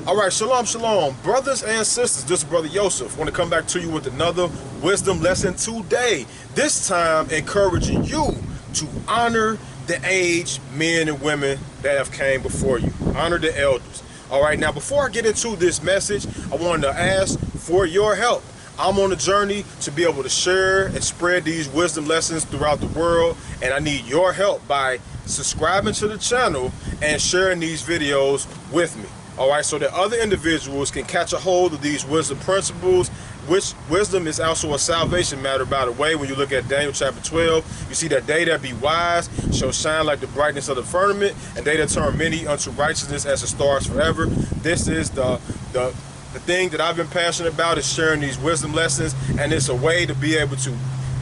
Alright, shalom, shalom. Brothers and sisters, this is Brother Yosef. I want to come back to you with another wisdom lesson today. This time, encouraging you to honor the aged men and women that have came before you. Honor the elders. Alright, now before I get into this message, I wanted to ask for your help. I'm on a journey to be able to share and spread these wisdom lessons throughout the world, and I need your help by subscribing to the channel and sharing these videos with me. Alright, so that other individuals can catch a hold of these wisdom principles, which wisdom is also a salvation matter, by the way. When you look at Daniel chapter 12, you see that they that be wise shall shine like the brightness of the firmament, and they that turn many unto righteousness as the stars forever. This is the thing that I've been passionate about, is sharing these wisdom lessons, and it's a way to be able to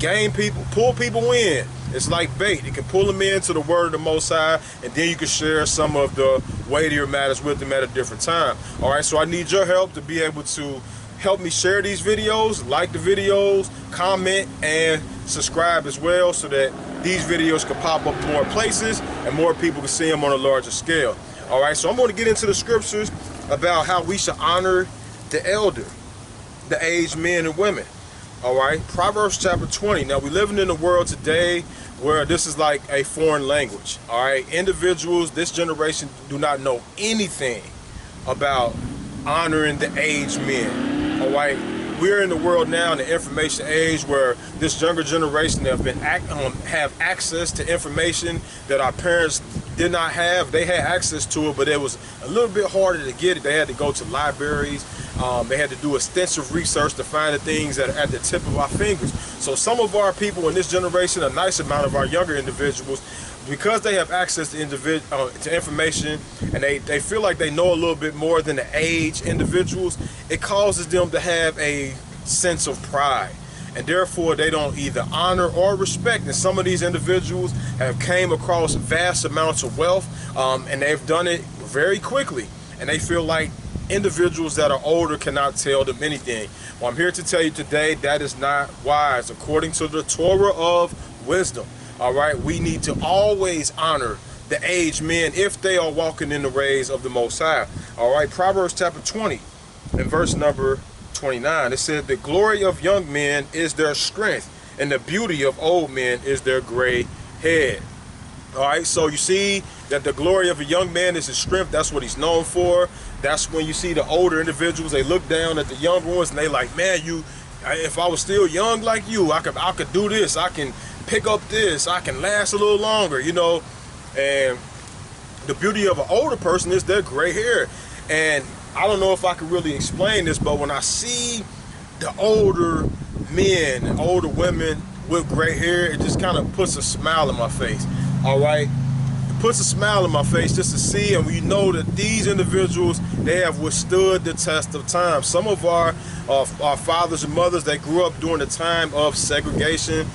gain people, pull people in. It's like bait. You can pull them into the word of the Most High, and then you can share some of the weightier matters with them at a different time. All right, so I need your help to be able to help me share these videos, like the videos, comment, and subscribe as well, so that these videos can pop up more places and more people can see them on a larger scale. All right, so I'm going to get into the scriptures about how we should honor the elder, the aged men and women. All right, Proverbs chapter 20. Now, we're living in a world today where this is like a foreign language. All right, individuals, this generation do not know anything about honoring the aged men. All right, we're in the world now, in the information age, where this younger generation have access to information that our parents did not have. They had access to it, but it was a little bit harder to get it. They had to go to libraries. They had to do extensive research to find the things that are at the tip of our fingers. So some of our people in this generation, a nice amount of our younger individuals, because they have access to information, and they feel like they know a little bit more than the aged individuals, it causes them to have a sense of pride. And therefore, they don't either honor or respect. And some of these individuals have came across vast amounts of wealth, and they've done it very quickly. And they feel like individuals that are older cannot tell them anything. Well, I'm here to tell you today that is not wise. According to the Torah of wisdom, all right, we need to always honor the aged men if they are walking in the ways of the Most High. All right, Proverbs chapter 20 and verse number 29, it said, the glory of young men is their strength, and the beauty of old men is their gray head. All right, so you see that the glory of a young man is his strength. That's what he's known for. That's when you see the older individuals, they look down at the younger ones and they like, man, if I was still young like you, I could do this, I can pick up this, I can last a little longer, you know. And the beauty of an older person is their gray hair. And I don't know if I can really explain this, but when I see the older men and older women with gray hair, it just kind of puts a smile on my face. All right, it puts a smile on my face just to see, and we know that these individuals, they have withstood the test of time. Some of our fathers and mothers, they grew up during the time of segregation.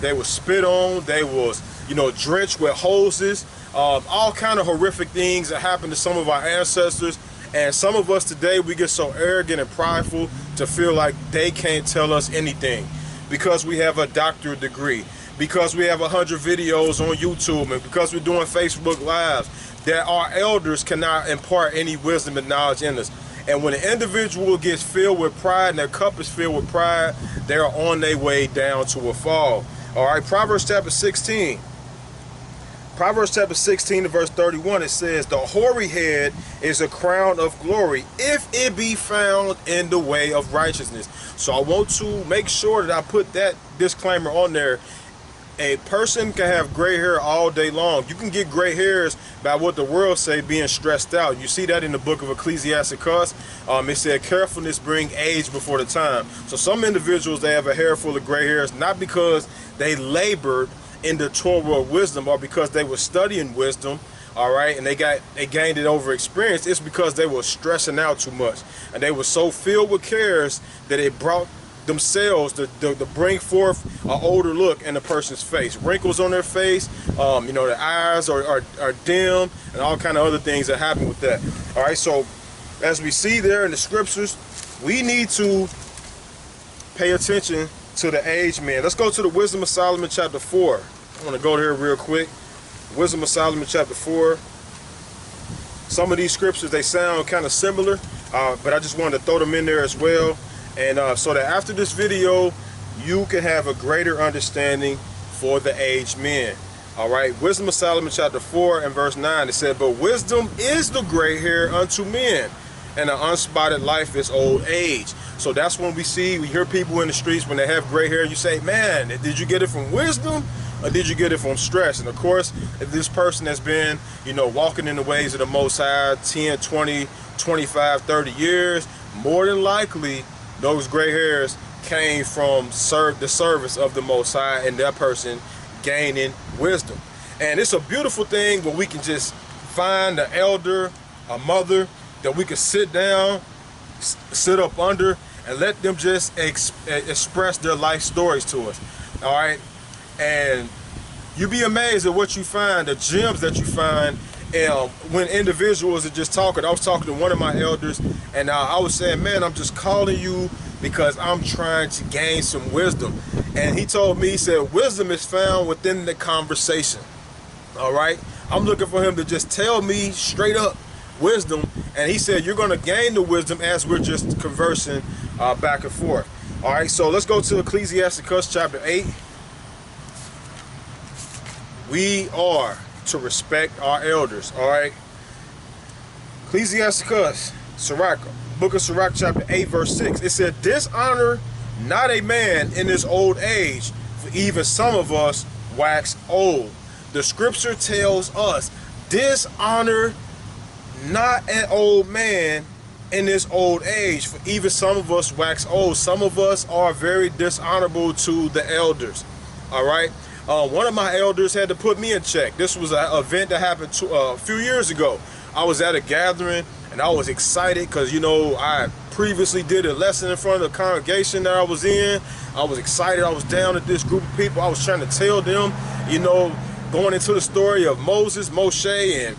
They were spit on, they was, drenched with hoses, all kind of horrific things that happened to some of our ancestors. And some of us today, we get so arrogant and prideful to feel like they can't tell us anything because we have a doctorate degree, because we have 100 videos on YouTube, and because we're doing Facebook Lives, that our elders cannot impart any wisdom and knowledge in us. And when an individual gets filled with pride and their cup is filled with pride, they're on their way down to a fall. All right, Proverbs chapter 16. Proverbs chapter 16 and verse 31, it says, the hoary head is a crown of glory if it be found in the way of righteousness. So I want to make sure that I put that disclaimer on there. A person can have gray hair all day long. You can get gray hairs by what the world say being stressed out. You see that in the book of Ecclesiasticus. It said carefulness bring age before the time. So some individuals, they have a hair full of gray hairs, not because they labored in the Torah of wisdom or because they were studying wisdom, all right, and they gained it over experience. It's because they were stressing out too much, and they were so filled with cares that it brought themselves to bring forth an older look in a person's face. Wrinkles on their face, their eyes are dim, and all kind of other things that happen with that. All right, so as we see there in the scriptures, we need to pay attention to the aged men. Let's go to the Wisdom of Solomon chapter 4. I want to go there real quick. Wisdom of Solomon chapter 4 Some of these scriptures, they sound kind of similar, but I just wanted to throw them in there as well. And so that after this video, you can have a greater understanding for the aged men. All right, Wisdom of Solomon chapter 4 and verse 9, it said, but wisdom is the gray hair unto men, and an unspotted life is old age. So that's when we hear people in the streets when they have gray hair, you say, man, did you get it from wisdom or did you get it from stress? And of course, if this person has been, walking in the ways of the Most High 10, 20, 25, 30 years, more than likely those gray hairs came from the service of the Most High and that person gaining wisdom. And it's a beautiful thing where we can just find an elder, a mother that we can sit down, sit up under, and let them just express their life stories to us. All right, and you'll be amazed at what you find, the gems that you find. When individuals are just talking, I was talking to one of my elders, and I was saying, man, I'm just calling you because I'm trying to gain some wisdom. And he told me, he said, wisdom is found within the conversation. All right, I'm looking for him to just tell me straight up wisdom, and he said you're going to gain the wisdom as we're just conversing back and forth. All right, so let's go to Ecclesiasticus chapter 8. We are to respect our elders. All right, Ecclesiasticus, Sirach, book of Sirach chapter 8 verse 6, it said, dishonor not a man in his old age, for even some of us wax old. The scripture tells us, dishonor not an old man in his old age, for even some of us wax old. Some of us are very dishonorable to the elders. All right, one of my elders had to put me in check. This was an event that happened a few years ago. I was at a gathering and I was excited because I previously did a lesson in front of the congregation that I was in. I was excited. I was down at this group of people. I was trying to tell them, going into the story of Moses, Moshe, and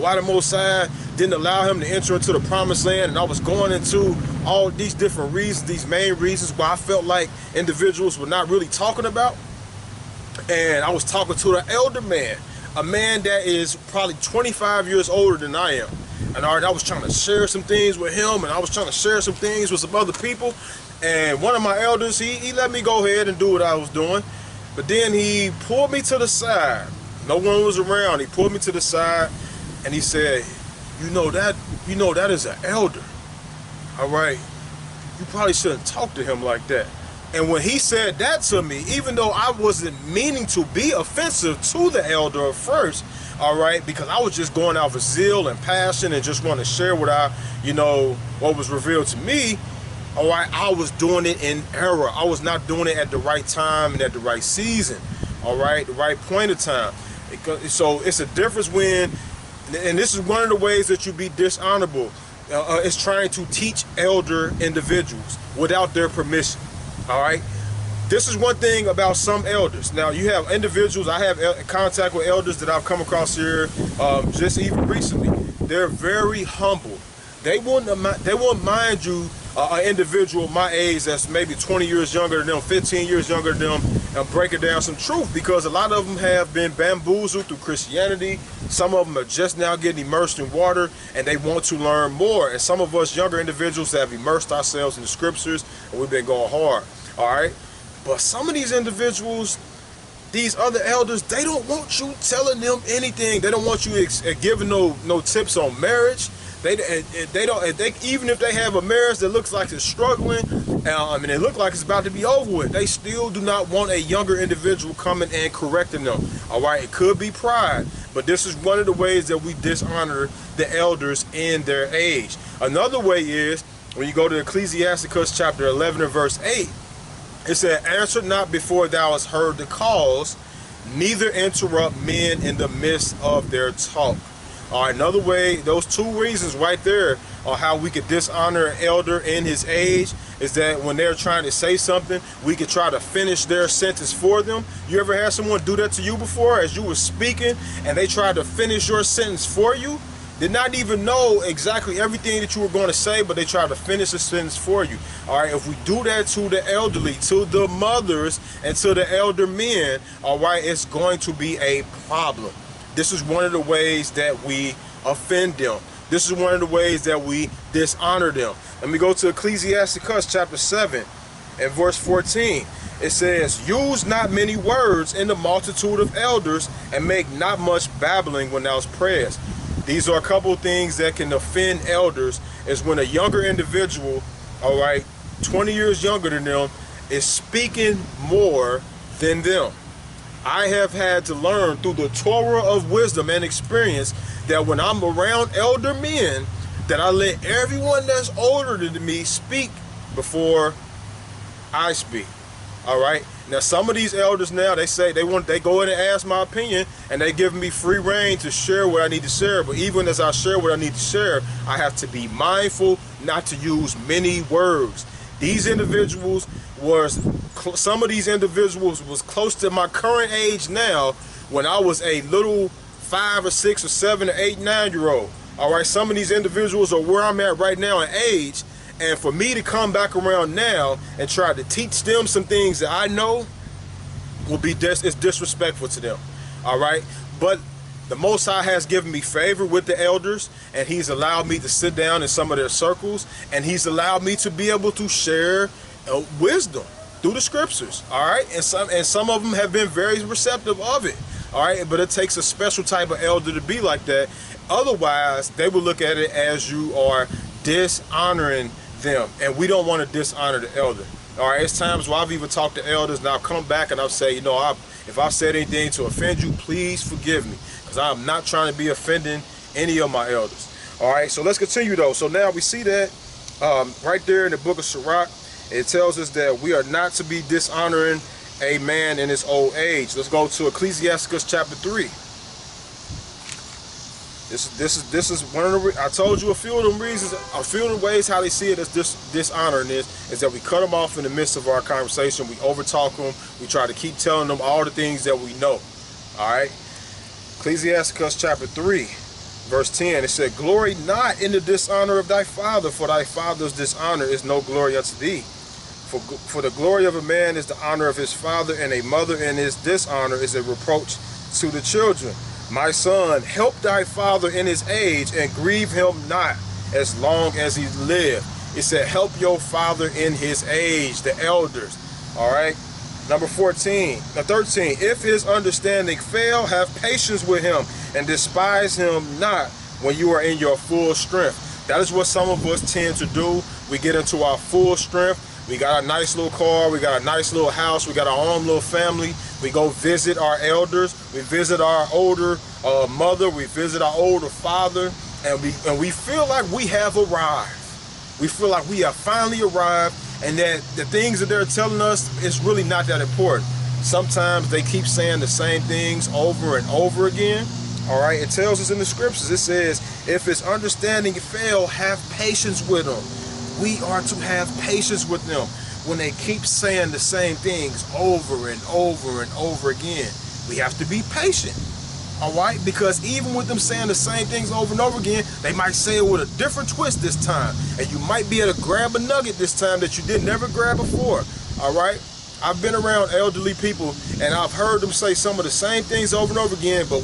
why the Most High didn't allow him to enter into the promised land. And I was going into all these different reasons, these main reasons why I felt like individuals were not really talking about. And I was talking to the elder man, a man that is probably 25 years older than I am. And I was trying to share some things with him, and I was trying to share some things with some other people. And one of my elders, he let me go ahead and do what I was doing. But then he pulled me to the side. No one was around. He pulled me to the side and he said, that is an elder. All right, you probably shouldn't talk to him like that. And when he said that to me, even though I wasn't meaning to be offensive to the elder at first, all right, because I was just going out for zeal and passion and just want to share what what was revealed to me, all right, I was doing it in error. I was not doing it at the right time and at the right season, all right, the right point of time. So it's a difference when, and this is one of the ways that you be dishonorable, is trying to teach elder individuals without their permission. All right, this is one thing about some elders. Now you have individuals, I have contact with elders that I've come across here just even recently. They're very humble. They won't mind you an individual my age that's maybe 20 years younger than them, 15 years younger than them, and breaking down some truth, because a lot of them have been bamboozled through Christianity. Some of them are just now getting immersed in water and they want to learn more. And some of us younger individuals have immersed ourselves in the scriptures and we've been going hard. All right, but some of these individuals, these other elders, they don't want you telling them anything. They don't want you giving no tips on marriage. They don't. Even if they have a marriage that looks like it's struggling, and it looks like it's about to be over with, they still do not want a younger individual coming and correcting them. All right, it could be pride, but this is one of the ways that we dishonor the elders in their age. Another way is when you go to Ecclesiasticus chapter 11 and verse 8. It said, answer not before thou hast heard the cause, neither interrupt men in the midst of their talk. All right, another way, those two reasons right there on how we could dishonor an elder in his age is that when they're trying to say something, we could try to finish their sentence for them. You ever had someone do that to you before as you were speaking and they tried to finish your sentence for you? Did not even know exactly everything that you were going to say, but they tried to finish the sentence for you. All right, if we do that to the elderly, to the mothers, and to the elder men, all right, it's going to be a problem. This is one of the ways that we offend them. This is one of the ways that we dishonor them. Let me go to Ecclesiasticus Chapter 7 and verse 14. It says, use not many words in the multitude of elders, and make not much babbling when thou prayest. These are a couple of things that can offend elders, is when a younger individual, all right, 20 years younger than them, is speaking more than them. I have had to learn through the Torah of wisdom and experience that when I'm around elder men, that I let everyone that's older than me speak before I speak. All right. Now, some of these elders now, they say they go in and ask my opinion, and they give me free reign to share what I need to share. But even as I share what I need to share, I have to be mindful not to use many words. These individuals some of these individuals was close to my current age now when I was a little 5 or 6 or 7 or 8, 9-year-old. All right, some of these individuals are where I'm at right now in age, and for me to come back around now and try to teach them some things that I know will be it's disrespectful to them. All right, but the Most High has given me favor with the elders, and He's allowed me to sit down in some of their circles, and He's allowed me to be able to share wisdom through the scriptures. All right, and some of them have been very receptive of it. All right, but it takes a special type of elder to be like that. Otherwise, they will look at it as you are dishonoring them, and we don't want to dishonor the elder. All right, it's times where I've even talked to elders, and I'll come back and I'll say, you know, if I've said anything to offend you, please forgive me, because I'm not trying to be offending any of my elders. All right, so let's continue though. So now we see that right there in the book of Sirach, it tells us that we are not to be dishonoring a man in his old age. Let's go to Ecclesiasticus Chapter 3. This is one of the, I told you a few of them reasons, a few of the ways how they see it as dishonoring is that we cut them off in the midst of our conversation. We overtalk them. We try to keep telling them all the things that we know. All right. Ecclesiasticus Chapter 3, verse 10. It said, glory not in the dishonor of thy father, for thy father's dishonor is no glory unto thee. For the glory of a man is the honor of his father, and a mother in his dishonor is a reproach to the children. My son, help thy father in his age, and grieve him not as long as he lived. It said, help your father in his age, the elders. All right. Number 13. If his understanding fail, have patience with him, and despise him not when you are in your full strength. That is what some of us tend to do. We get into our full strength. We got a nice little car, we got a nice little house, we got our own little family. We go visit our elders, we visit our older mother, we visit our older father, and we feel like we have arrived. We feel like we have finally arrived, and that the things that they're telling us is really not that important. Sometimes they keep saying the same things over and over again. All right, it tells us in the scriptures, it says, if his understanding fail, have patience with him. We are to have patience with them when they keep saying the same things over and over and over again. We have to be patient, all right? Because even with them saying the same things over and over again, they might say it with a different twist this time. And you might be able to grab a nugget this time that you did never grab before, all right? I've been around elderly people, and I've heard them say some of the same things over and over again, but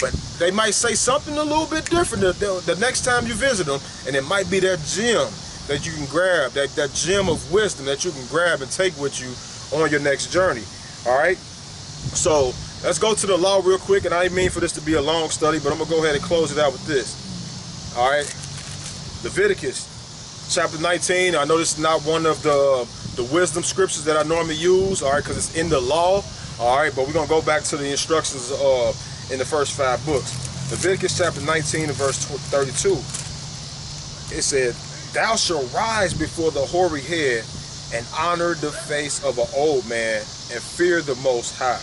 but they might say something a little bit different the next time you visit them, and it might be that gem that you can grab, that gem of wisdom that you can grab and take with you on your next journey. All right, so let's go to the law real quick, and I didn't mean for this to be a long study, but I'm gonna go ahead and close it out with this. All right, Leviticus chapter 19. I know this is not one of the wisdom scriptures that I normally use, all right, because it's in the law. All right, but we're gonna go back to the instructions in the first 5 books. Leviticus chapter 19 and verse 32. It said, thou shalt rise before the hoary head, and honor the face of an old man, and fear the Most High.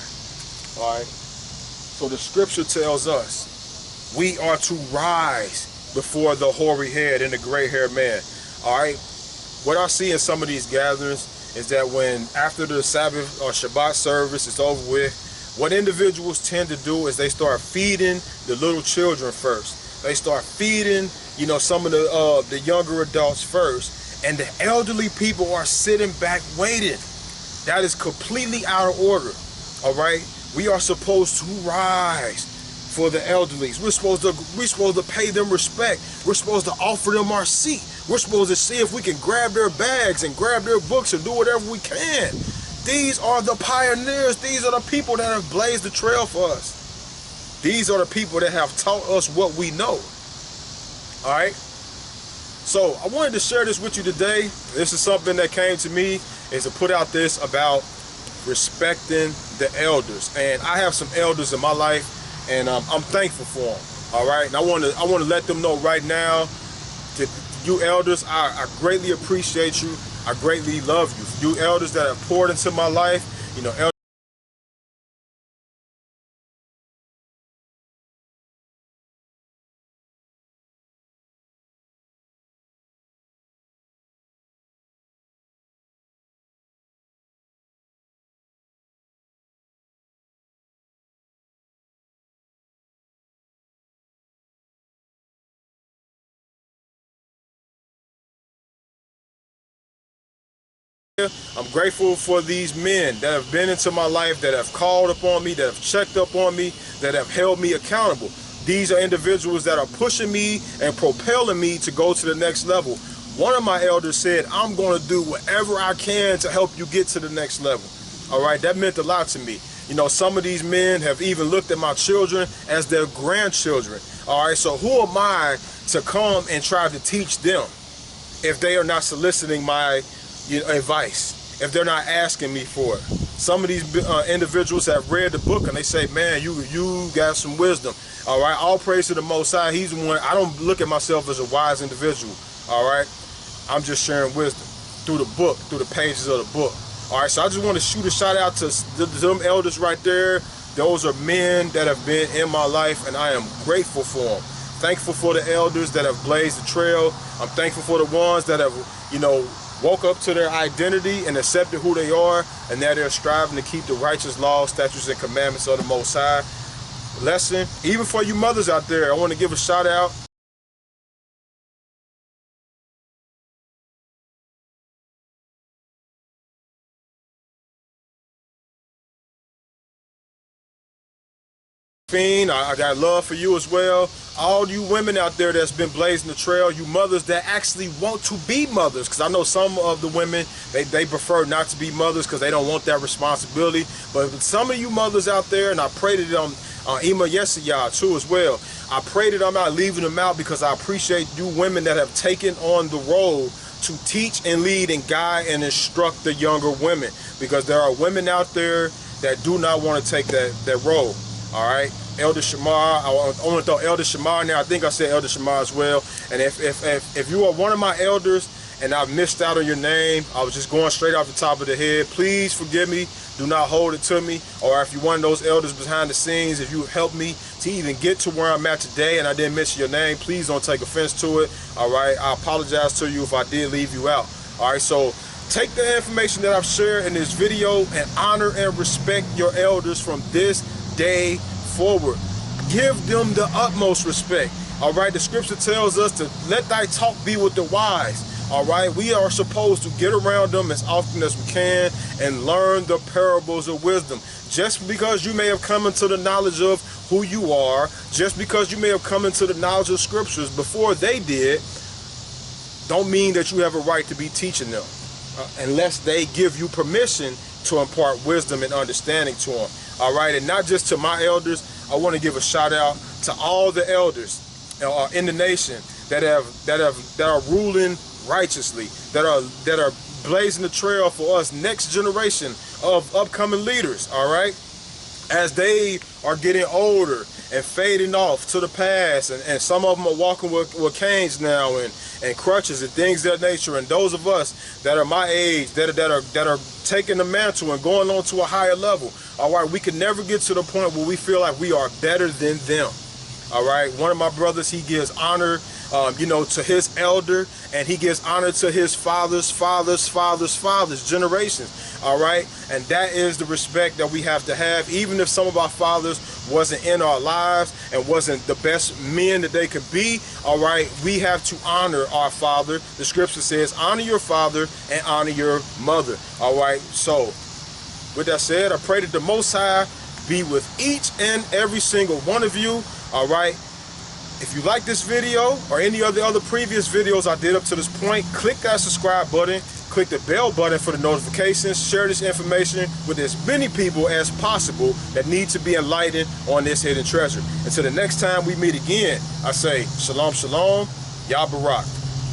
All right. So the scripture tells us we are to rise before the hoary head and the gray-haired man. All right. What I see in some of these gatherings is that when after the Sabbath or Shabbat service is over with, what individuals tend to do is they start feeding the little children first. They start feeding, you know, some of the younger adults first, and the elderly people are sitting back waiting. That is completely out of order. All right, we are supposed to rise for the elderly. We're supposed to pay them respect. We're supposed to offer them our seat. We're supposed to see if we can grab their bags and grab their books and do whatever we can. These are the pioneers. These are the people that have blazed the trail for us. These are the people that have taught us what we know. All right. So I wanted to share this with you today. This is something that came to me, is to put out this about respecting the elders. And I have some elders in my life, and I'm thankful for them. All right. And I want to let them know right now that you elders, I greatly appreciate you. I greatly love you. You elders that have poured into my life, you know, I'm grateful for these men that have been into my life, that have called upon me, that have checked up on me, that have held me accountable. These are individuals that are pushing me and propelling me to go to the next level. One of my elders said, I'm going to do whatever I can to help you get to the next level. All right, that meant a lot to me. You know, some of these men have even looked at my children as their grandchildren. All right, so who am I to come and try to teach them if they are not soliciting my advice, if they're not asking me for it? Some of these individuals have read the book and they say, man, you got some wisdom. All right, all praise to the Most High. He's the one. I don't look at myself as a wise individual. All right, I'm just sharing wisdom through the book, through the pages of the book. All right, so I just want to shoot a shout out to them elders right there. Those are men that have been in my life, and I am grateful for them. Thankful for the elders that have blazed the trail. I'm thankful for the ones that have, woke up to their identity and accepted who they are, and that they're striving to keep the righteous laws, statutes, and commandments of the Most High. Lesson, even for you mothers out there, I want to give a shout out. I got love for you as well. All you women out there that's been blazing the trail, you mothers that actually want to be mothers, because I know some of the women, they prefer not to be mothers because they don't want that responsibility. But some of you mothers out there, and I pray that Ima Yesiyah too as well, I pray that I'm not leaving them out, because I appreciate you women that have taken on the role to teach and lead and guide and instruct the younger women, because there are women out there that do not want to take that role. All right, Elder Shamar, I want to throw Elder Shamar now. I think I said Elder Shamar as well. And if you are one of my elders and I've missed out on your name, I was just going straight off the top of the head, please forgive me. Do not hold it to me. Or if you're one of those elders behind the scenes, if you helped me to even get to where I'm at today and I didn't mention your name, please don't take offense to it. All right, I apologize to you if I did leave you out. All right, so take the information that I've shared in this video and honor and respect your elders from this day forward. Give them the utmost respect. All right, the scripture tells us to let thy talk be with the wise. All right, we are supposed to get around them as often as we can and learn the parables of wisdom. Just because you may have come into the knowledge of who you are, just because you may have come into the knowledge of scriptures before they did, don't mean that you have a right to be teaching them unless they give you permission to impart wisdom and understanding to them. All right, and not just to my elders, I want to give a shout out to all the elders in the nation that are ruling righteously, that are blazing the trail for us, next generation of upcoming leaders. All right, as they are getting older and fading off to the past, and some of them are walking with canes now and crutches and things of that nature. And those of us that are my age, that are taking the mantle and going on to a higher level, all right, we can never get to the point where we feel like we are better than them. All right, one of my brothers, he gives honor to his elder, and he gives honor to his father's generations. All right, and that is the respect that we have to have, even if some of our fathers wasn't in our lives and wasn't the best men that they could be. All right, we have to honor our father. The scripture says, honor your father and honor your mother. All right, so with that said, I pray that the Most High be with each and every single one of you. All right. If you like this video or any of the other previous videos I did up to this point, click that subscribe button, click the bell button for the notifications, share this information with as many people as possible that need to be enlightened on this hidden treasure. Until the next time we meet again, I say shalom, shalom, Yah Barak.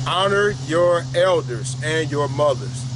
Honor your elders and your mothers.